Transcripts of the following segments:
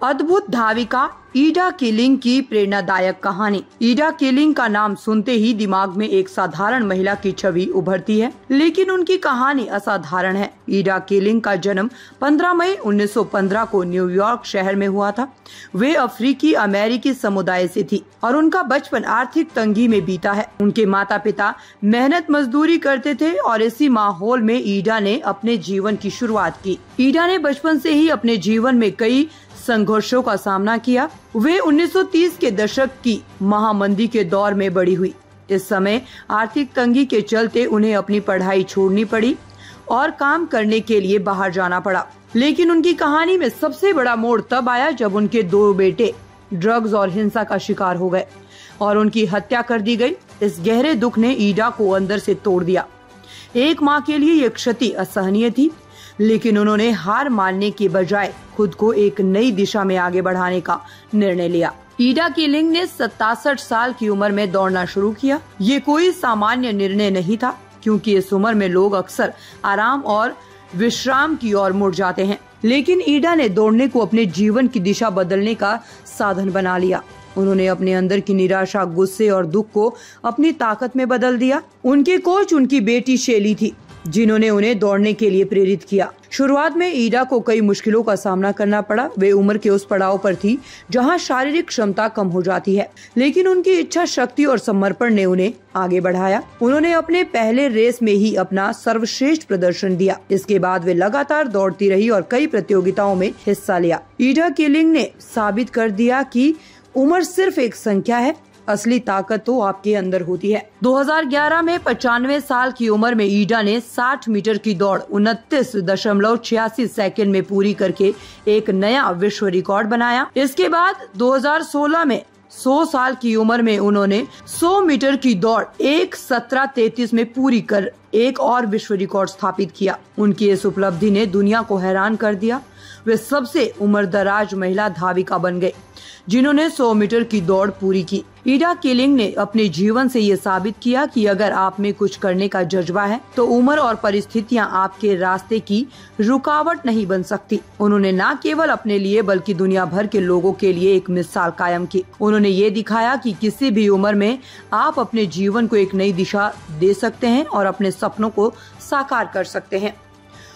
अद्भुत धाविका ईडा किलिंग की प्रेरणादायक कहानी। ईडा किलिंग का नाम सुनते ही दिमाग में एक साधारण महिला की छवि उभरती है, लेकिन उनकी कहानी असाधारण है। ईडा किलिंग का जन्म 15 मई 1915 को न्यूयॉर्क शहर में हुआ था। वे अफ्रीकी अमेरिकी समुदाय से थी और उनका बचपन आर्थिक तंगी में बीता है। उनके माता पिता मेहनत मजदूरी करते थे और इसी माहौल में ईडा ने अपने जीवन की शुरुआत की। ईडा ने बचपन से ही अपने जीवन में कई संघर्षों का सामना किया। वे 1930 के दशक की महामंदी के दौर में बड़ी हुई। इस समय आर्थिक तंगी के चलते उन्हें अपनी पढ़ाई छोड़नी पड़ी और काम करने के लिए बाहर जाना पड़ा। लेकिन उनकी कहानी में सबसे बड़ा मोड़ तब आया जब उनके 2 बेटे ड्रग्स और हिंसा का शिकार हो गए और उनकी हत्या कर दी गई। इस गहरे दुख ने ईडा को अंदर से तोड़ दिया। एक माँ के लिए ये क्षति असहनीय थी, लेकिन उन्होंने हार मानने के बजाय खुद को एक नई दिशा में आगे बढ़ाने का निर्णय लिया। ईडा किलिंग ने 67 साल की उम्र में दौड़ना शुरू किया। ये कोई सामान्य निर्णय नहीं था, क्योंकि इस उम्र में लोग अक्सर आराम और विश्राम की ओर मुड़ जाते हैं। लेकिन ईडा ने दौड़ने को अपने जीवन की दिशा बदलने का साधन बना लिया। उन्होंने अपने अंदर की निराशा, गुस्से और दुख को अपनी ताकत में बदल दिया। उनके कोच उनकी बेटी शेली थी, जिन्होंने उन्हें दौड़ने के लिए प्रेरित किया। शुरुआत में ईडा को कई मुश्किलों का सामना करना पड़ा। वे उम्र के उस पड़ाव पर थी जहां शारीरिक क्षमता कम हो जाती है, लेकिन उनकी इच्छा शक्ति और समर्पण ने उन्हें आगे बढ़ाया। उन्होंने अपने पहले रेस में ही अपना सर्वश्रेष्ठ प्रदर्शन दिया। इसके बाद वे लगातार दौड़ती रही और कई प्रतियोगिताओं में हिस्सा लिया। ईडा किलिंग ने साबित कर दिया कि उम्र सिर्फ एक संख्या है, असली ताकत तो आपके अंदर होती है। 2011 में 95 साल की उम्र में ईडा ने 60 मीटर की दौड़ 29.86 सेकंड में पूरी करके एक नया विश्व रिकॉर्ड बनाया। इसके बाद 2016 में 100 साल की उम्र में उन्होंने 100 मीटर की दौड़ 1:17:33 में पूरी कर एक और विश्व रिकॉर्ड स्थापित किया। उनकी इस उपलब्धि ने दुनिया को हैरान कर दिया। वे सबसे उम्रदराज महिला धाविका बन गए जिन्होंने 100 मीटर की दौड़ पूरी की। ईडा किलिंग ने अपने जीवन से ये साबित किया कि अगर आप में कुछ करने का जज्बा है तो उम्र और परिस्थितियां आपके रास्ते की रुकावट नहीं बन सकती। उन्होंने न केवल अपने लिए बल्कि दुनिया भर के लोगों के लिए एक मिसाल कायम की। उन्होंने ये दिखाया कि किसी भी उम्र में आप अपने जीवन को एक नई दिशा दे सकते हैं और अपने सपनों को साकार कर सकते हैं।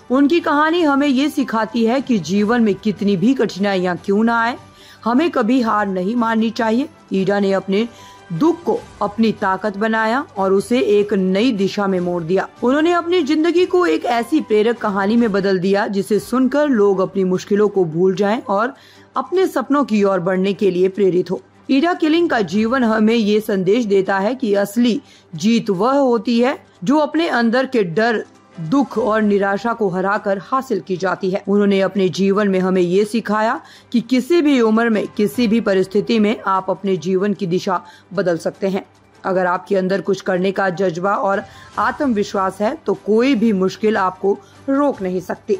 उनकी कहानी हमें ये सिखाती है कि जीवन में कितनी भी कठिनाइयां क्यों न आए, हमें कभी हार नहीं माननी चाहिए। ईडा ने अपने दुख को अपनी ताकत बनाया और उसे एक नई दिशा में मोड़ दिया। उन्होंने अपनी जिंदगी को एक ऐसी प्रेरक कहानी में बदल दिया जिसे सुनकर लोग अपनी मुश्किलों को भूल जाएं और अपने सपनों की ओर बढ़ने के लिए प्रेरित हो। ईडा किलिंग का जीवन हमें ये संदेश देता है कि असली जीत वह होती है जो अपने अंदर के डर, दुख और निराशा को हराकर हासिल की जाती है। उन्होंने अपने जीवन में हमें ये सिखाया कि किसी भी उम्र में, किसी भी परिस्थिति में आप अपने जीवन की दिशा बदल सकते हैं। अगर आपके अंदर कुछ करने का जज्बा और आत्मविश्वास है तो कोई भी मुश्किल आपको रोक नहीं सकती।